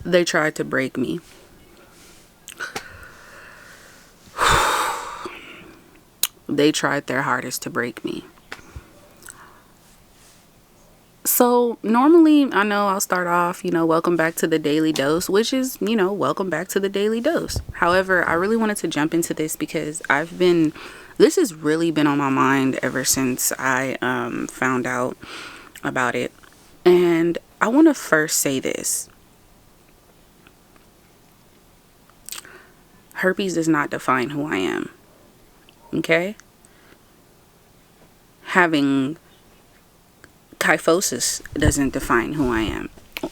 They tried to break me. They tried their hardest to break me. So normally, I know I'll start off, welcome back to the Daily Dose, which is, welcome back to the Daily Dose. However, I really wanted to jump into this because this has really been on my mind ever since I found out about it. And I want to first say this. Herpes does not define who I am. Okay? Having kyphosis doesn't define who I am.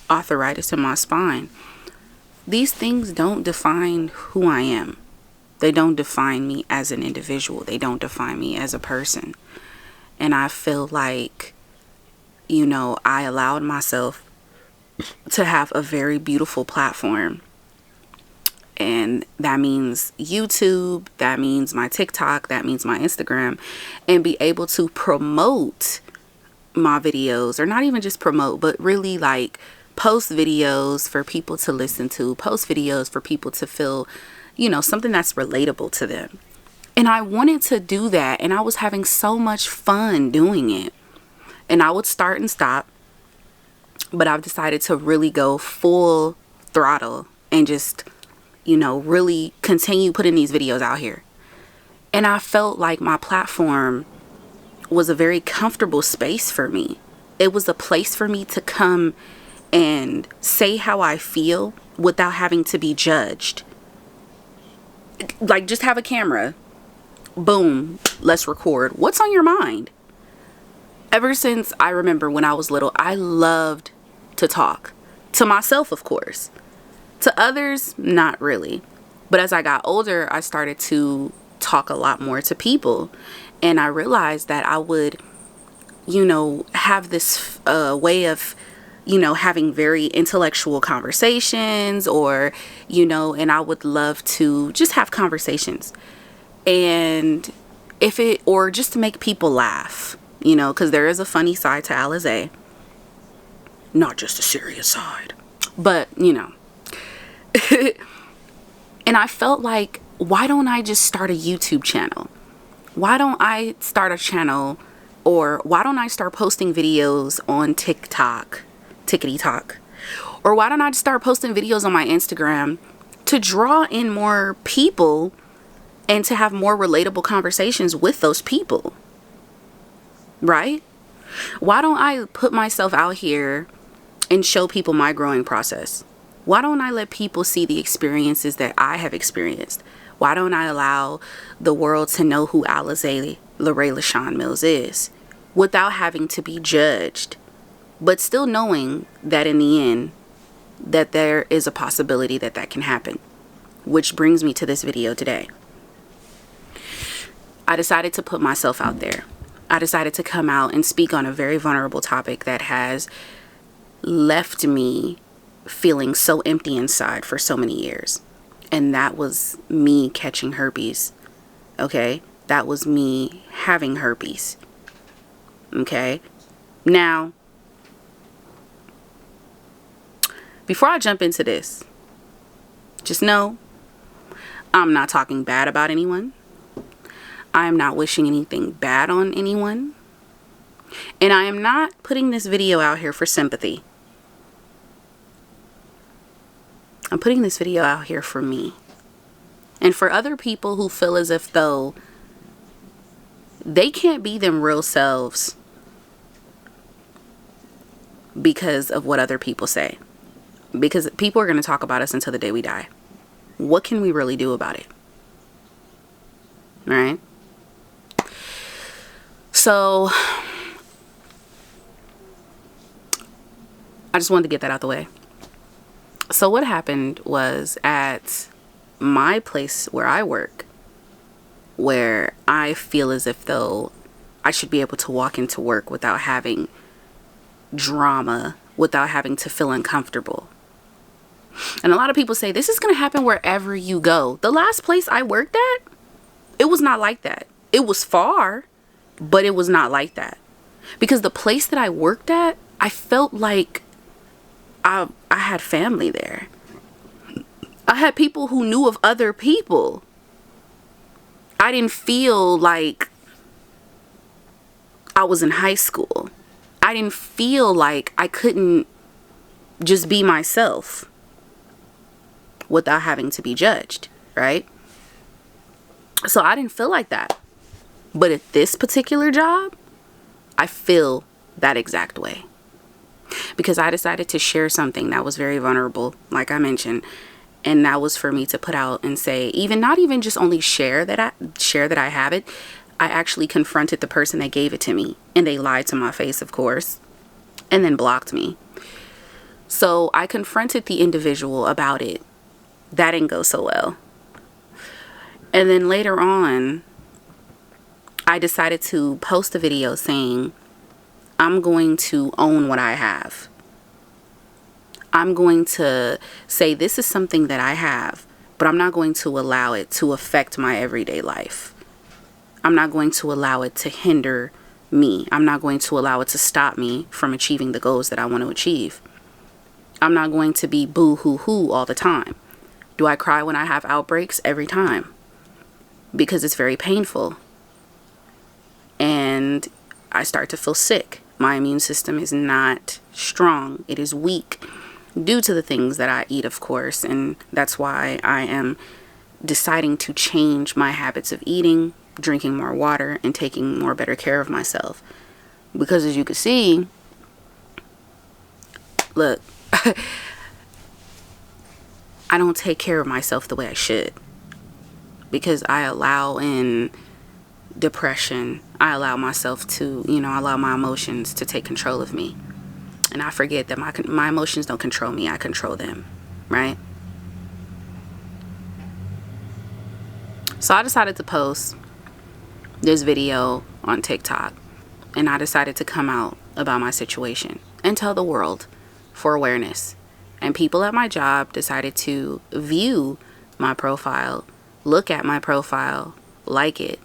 Arthritis in my spine. These things don't define who I am. They don't define me as an individual. They don't define me as a person. And I feel like, I allowed myself to have a very beautiful platform. And that means YouTube, that means my TikTok, that means my Instagram, and be able to promote my videos, or not even just promote, but really like post videos for people to listen to, post videos for people to feel, something that's relatable to them. And I wanted to do that, and I was having so much fun doing it. And I would start and stop, but I've decided to really go full throttle and just, really continue putting these videos out here. And I felt like my platform was a very comfortable space for me. It was a place for me to come and say how I feel without having to be judged. Like, just have a camera. Boom, let's record. What's on your mind? Ever since I remember when I was little, I loved to talk. To myself, of course. To others, not really. But as I got older, I started to talk a lot more to people. And I realized that I would, have this way of, having very intellectual conversations, or, and I would love to just have conversations. And or just to make people laugh, because there is a funny side to Alize. Not just a serious side. But, and I felt like, why don't I just start a YouTube channel? Why don't I start a channel, or why don't I start posting videos on TikTok, TikTok, or why don't I just start posting videos on my Instagram to draw in more people and to have more relatable conversations with those people, right? Why don't I put myself out here and show people my growing process? Why don't I let people see the experiences that I have experienced? Why don't I allow the world to know who Alize Mills is without having to be judged, but still knowing that in the end, that there is a possibility that that can happen? Which brings me to this video today. I decided to put myself out there. I decided to come out and speak on a very vulnerable topic that has left me feeling so empty inside for so many years. And that was me catching herpes. Okay? That was me having herpes. Okay? Now, before I jump into this, just know I'm not talking bad about anyone. I am not wishing anything bad on anyone. And I am not putting this video out here for sympathy. I'm putting this video out here for me. And for other people who feel as if though they can't be them real selves because of what other people say. Because people are going to talk about us until the day we die. What can we really do about it? Right? So, I just wanted to get that out the way. So what happened was, at my place where I work, where I feel as if though I should be able to walk into work without having drama, without having to feel uncomfortable. And a lot of people say this is going to happen wherever you go. The last place I worked at, it was not like that. It was far, but it was not like that. Because the place that I worked at, I felt like I had family there. I had people who knew of other people. I didn't feel like I was in high school. I didn't feel like I couldn't just be myself without having to be judged, right? So I didn't feel like that. But at this particular job, I feel that exact way. Because I decided to share something that was very vulnerable, like I mentioned. And that was for me to put out and say, not even just only share that I have it. I actually confronted the person that gave it to me, and they lied to my face, of course, and then blocked me. So I confronted the individual about it. That didn't go so well. And then later on, I decided to post a video saying, I'm going to own what I have. I'm going to say this is something that I have, but I'm not going to allow it to affect my everyday life. I'm not going to allow it to hinder me. I'm not going to allow it to stop me from achieving the goals that I want to achieve. I'm not going to be boo-hoo-hoo all the time. Do I cry when I have outbreaks? Every time. Because it's very painful. And I start to feel sick. My immune system is not strong. It is weak due to the things that I eat, of course. And that's why I am deciding to change my habits of eating, drinking more water, and taking more better care of myself. Because as you can see, look, I don't take care of myself the way I should. Because I allow in depression. I allow myself to, allow my emotions to take control of me. And I forget that my emotions don't control me. I control them, right? So I decided to post this video on TikTok. And I decided to come out about my situation and tell the world for awareness. And people at my job decided to view my profile, look at my profile, like it.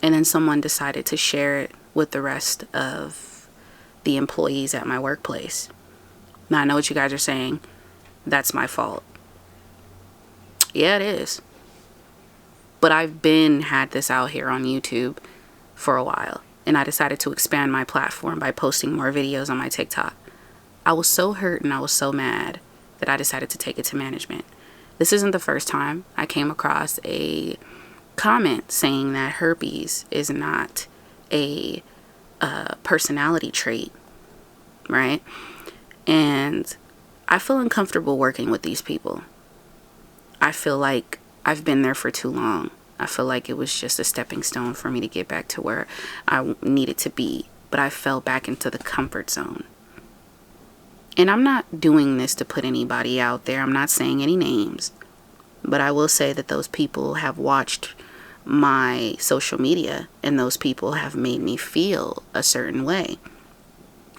And then someone decided to share it with the rest of the employees at my workplace. Now I know what you guys are saying. That's my fault. Yeah, it is. But I've had this out here on YouTube for a while. And I decided to expand my platform by posting more videos on my TikTok. I was so hurt and I was so mad that I decided to take it to management. This isn't the first time I came across a comment saying that herpes is not a personality trait, right? And I feel uncomfortable working with these people. I feel like I've been there for too long. I feel like it was just a stepping stone for me to get back to where I needed to be, but I fell back into the comfort zone. And I'm not doing this to put anybody out there. I'm not saying any names, but I will say that those people have watched my social media, and those people have made me feel a certain way.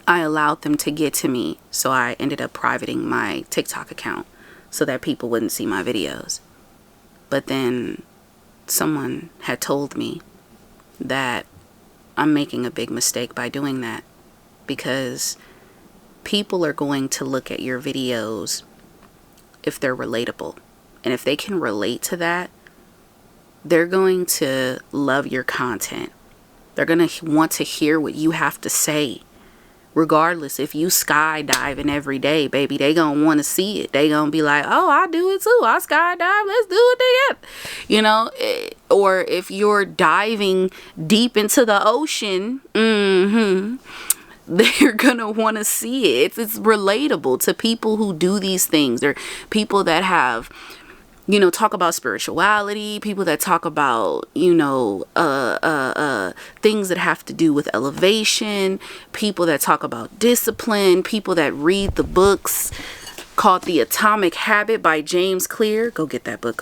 I allowed them to get to me, so I ended up privating my TikTok account so that people wouldn't see my videos. But then someone had told me that I'm making a big mistake by doing that, because people are going to look at your videos if they're relatable. And if they can relate to that, they're going to love your content. They're going to want to hear what you have to say. Regardless, if you skydiving every day, baby, they going to want to see it. They going to be like, oh, I do it too. I skydive. Let's do it together. Or if you're diving deep into the ocean, they're going to want to see it. It's relatable to people who do these things. They're people that have, talk about spirituality, people that talk about, things that have to do with elevation, people that talk about discipline, people that read the books called The Atomic Habit by James Clear. Go get that book.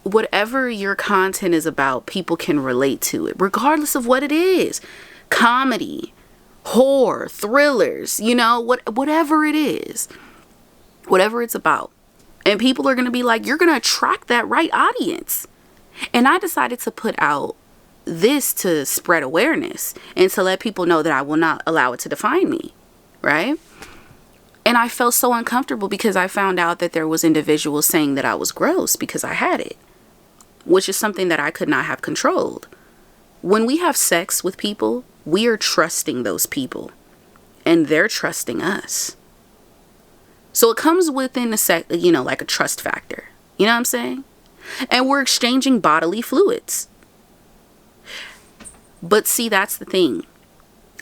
Whatever your content is about, people can relate to it, regardless of what it is. Comedy, horror, thrillers, whatever it is. Whatever it's about. And people are going to be like, you're going to attract that right audience. And I decided to put out this to spread awareness and to let people know that I will not allow it to define me. Right? And I felt so uncomfortable because I found out that there was individuals saying that I was gross because I had it, which is something that I could not have controlled. When we have sex with people, we are trusting those people and they're trusting us. So it comes within like a trust factor. You know what I'm saying? And we're exchanging bodily fluids. But see, that's the thing.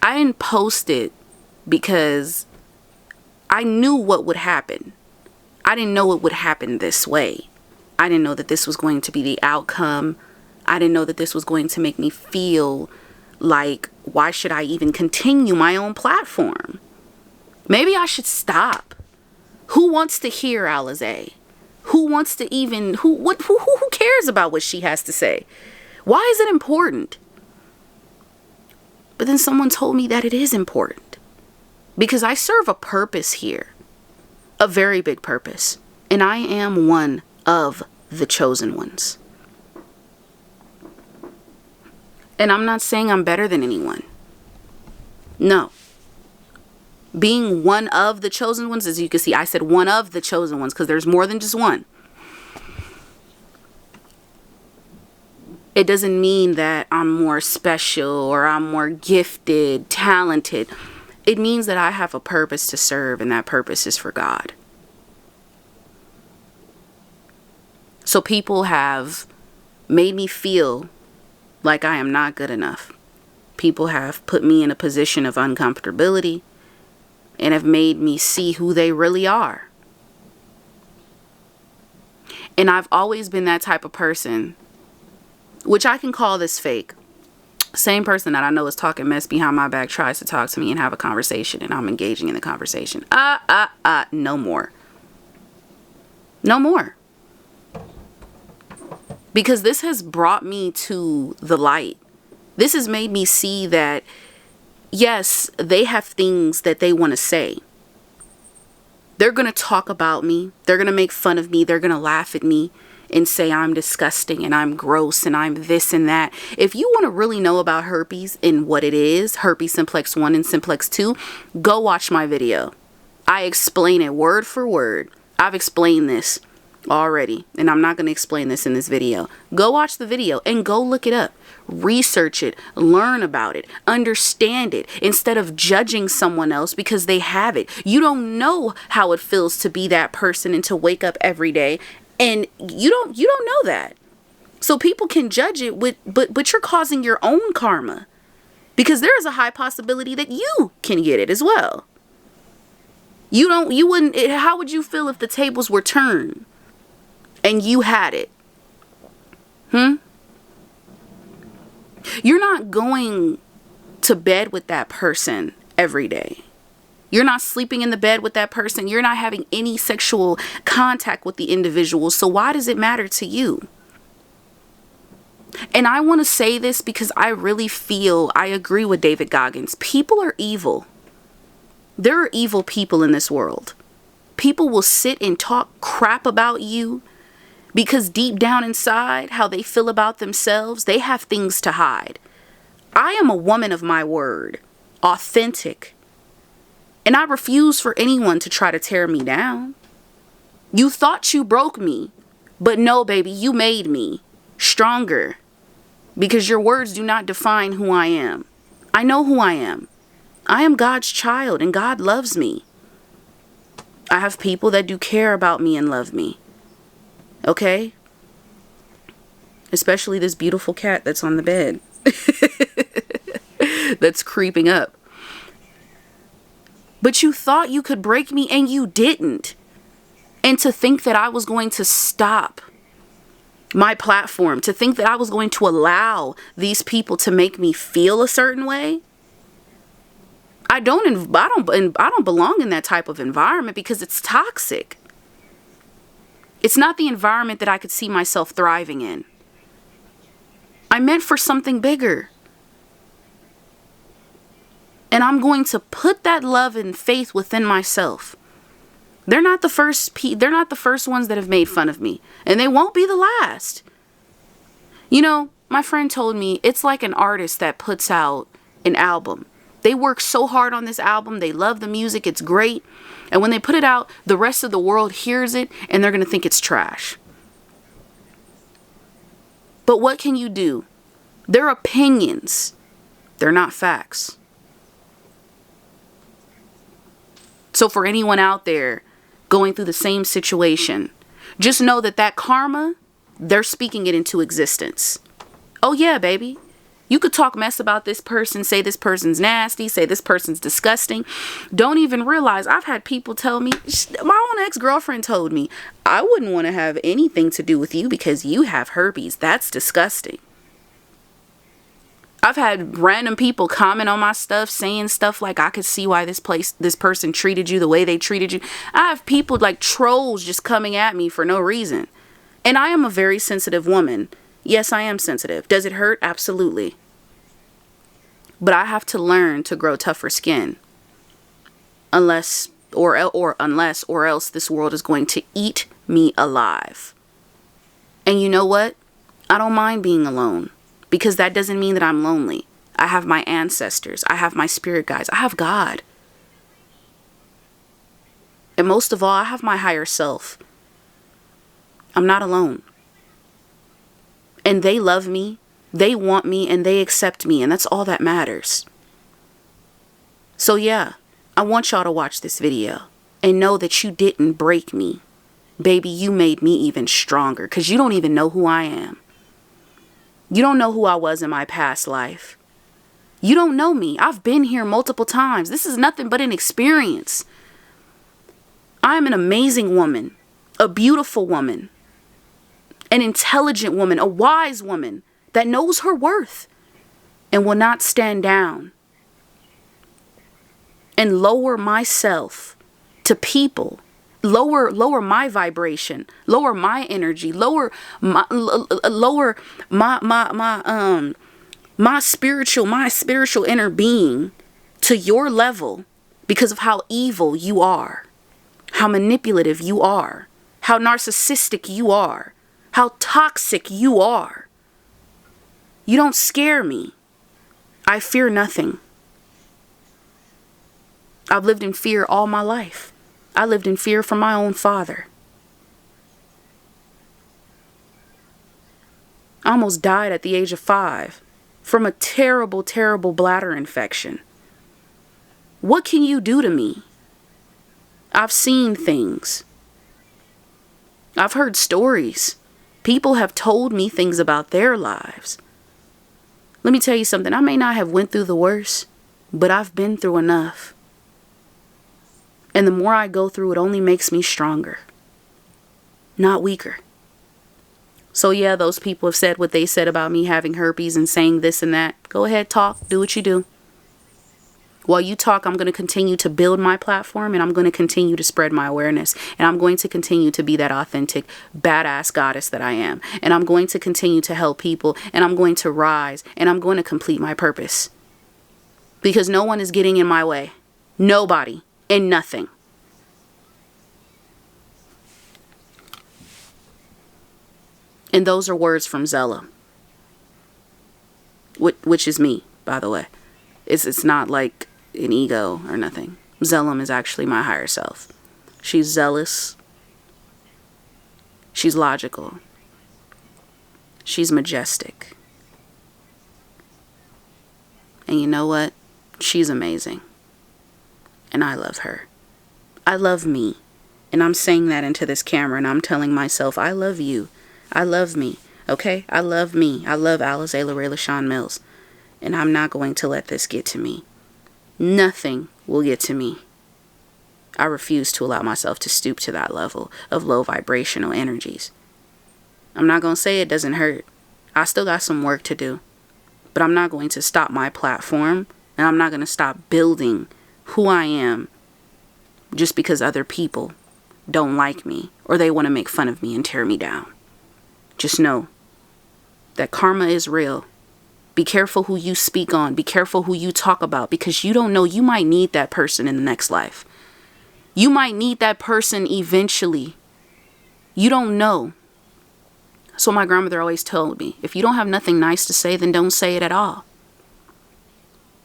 I didn't post it because I knew what would happen. I didn't know it would happen this way. I didn't know that this was going to be the outcome. I didn't know that this was going to make me feel like, why should I even continue my own platform? Maybe I should stop. Who wants to hear Alize? Who wants to even, who cares about what she has to say? Why is it important? But then someone told me that it is important because I serve a purpose here, a very big purpose. And I am one of the chosen ones. And I'm not saying I'm better than anyone. No. Being one of the chosen ones, as you can see, I said one of the chosen ones because there's more than just one. It doesn't mean that I'm more special or I'm more gifted, talented. It means that I have a purpose to serve, and that purpose is for God. So people have made me feel like I am not good enough. People have put me in a position of uncomfortability and have made me see who they really are. And I've always been that type of person, which I can call this fake. Same person that I know is talking mess behind my back tries to talk to me and have a conversation, and I'm engaging in the conversation. No more. No more. Because this has brought me to the light. This has made me see that, yes, they have things that they want to say. They're going to talk about me. They're going to make fun of me. They're going to laugh at me and say I'm disgusting and I'm gross and I'm this and that. If you want to really know about herpes and what it is, herpes simplex 1 and simplex 2, go watch my video. I explain it word for word. I've explained this already, and I'm not going to explain this in this video. Go watch the video and go look it up. Research it, learn about it, understand it, instead of judging someone else because they have it. You don't know how it feels to be that person and to wake up every day, and you don't know that. So people can judge it but you're causing your own karma, because there is a high possibility that you can get it as well. How would you feel if the tables were turned and you had it? You're not going to bed with that person every day. You're not sleeping in the bed with that person. You're not having any sexual contact with the individual. So why does it matter to you? And I want to say this because I really feel I agree with David Goggins. People are evil. There are evil people in this world. People will sit and talk crap about you because deep down inside, how they feel about themselves, they have things to hide. I am a woman of my word, authentic. And I refuse for anyone to try to tear me down. You thought you broke me, but no, baby, you made me stronger, because your words do not define who I am. I know who I am. I am God's child, and God loves me. I have people that do care about me and love me. Okay? Especially this beautiful cat that's on the bed. That's creeping up. But you thought you could break me and you didn't. And to think that I was going to stop my platform, to think that I was going to allow these people to make me feel a certain way. I don't belong in that type of environment because it's toxic. It's not the environment that I could see myself thriving in. I'm meant for something bigger. And I'm going to put that love and faith within myself. They're not the first ones that have made fun of me, and they won't be the last. You know, my friend told me it's like an artist that puts out an album. They work so hard on this album. They love the music. It's great. And when they put it out, the rest of the world hears it and they're going to think it's trash. But what can you do? They're opinions. They're not facts. So for anyone out there going through the same situation, just know that that karma, they're speaking it into existence. Oh yeah, baby. You could talk mess about this person, say this person's nasty, say this person's disgusting. Don't even realize, I've had people tell me, my own ex-girlfriend told me, I wouldn't want to have anything to do with you because you have herpes. That's disgusting. I've had random people comment on my stuff, saying stuff like, I could see why this person treated you the way they treated you. I have people like trolls just coming at me for no reason. And I am a very sensitive woman. Yes, I am sensitive. Does it hurt? Absolutely. But I have to learn to grow tougher skin. Unless else this world is going to eat me alive. And you know what? I don't mind being alone. Because that doesn't mean that I'm lonely. I have my ancestors. I have my spirit guides. I have God. And most of all, I have my higher self. I'm not alone. And they love me, they want me, and they accept me. And that's all that matters. So yeah, I want y'all to watch this video and know that you didn't break me. Baby, you made me even stronger because you don't even know who I am. You don't know who I was in my past life. You don't know me. I've been here multiple times. This is nothing but an experience. I am an amazing woman, a beautiful woman, an intelligent woman, a wise woman that knows her worth and will not stand down and lower myself to people, lower my vibration, lower my energy, lower my spiritual inner being to your level because of how evil you are, how manipulative you are, how narcissistic you are, how toxic you are. You don't scare me. I fear nothing. I've lived in fear all my life. I lived in fear from my own father. I almost died at the age of 5 from a terrible, terrible bladder infection. What can you do to me? I've seen things. I've heard stories. People have told me things about their lives. Let me tell you something. I may not have went through the worst, but I've been through enough. And the more I go through, it only makes me stronger, not weaker. So yeah, those people have said what they said about me having herpes and saying this and that. Go ahead, talk. Do what you do. While you talk, I'm going to continue to build my platform and I'm going to continue to spread my awareness. And I'm going to continue to be that authentic, badass goddess that I am. And I'm going to continue to help people and I'm going to rise and I'm going to complete my purpose. Because no one is getting in my way. Nobody and nothing. And those are words from Zelum. Which is me, by the way. It's not like an ego or nothing. Zelum is actually my higher self. She's zealous. She's logical. She's majestic. And you know what? She's amazing. And I love her. I love me. And I'm saying that into this camera and I'm telling myself, I love you. I love me. Okay? I love me. I love Alize Mills. And I'm not going to let this get to me. Nothing will get to me. I refuse to allow myself to stoop to that level of low vibrational energies. I'm not going to say it doesn't hurt. I still got some work to do. But I'm not going to stop my platform. And I'm not going to stop building who I am just because other people don't like me or they want to make fun of me and tear me down. Just know that karma is real. Be careful who you speak on. Be careful who you talk about because you don't know. You might need that person in the next life. You might need that person eventually. You don't know. So my grandmother always told me, if you don't have nothing nice to say, then don't say it at all.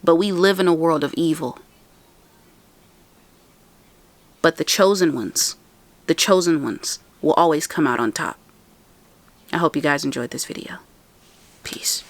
But we live in a world of evil. But the chosen ones will always come out on top. I hope you guys enjoyed this video. Peace.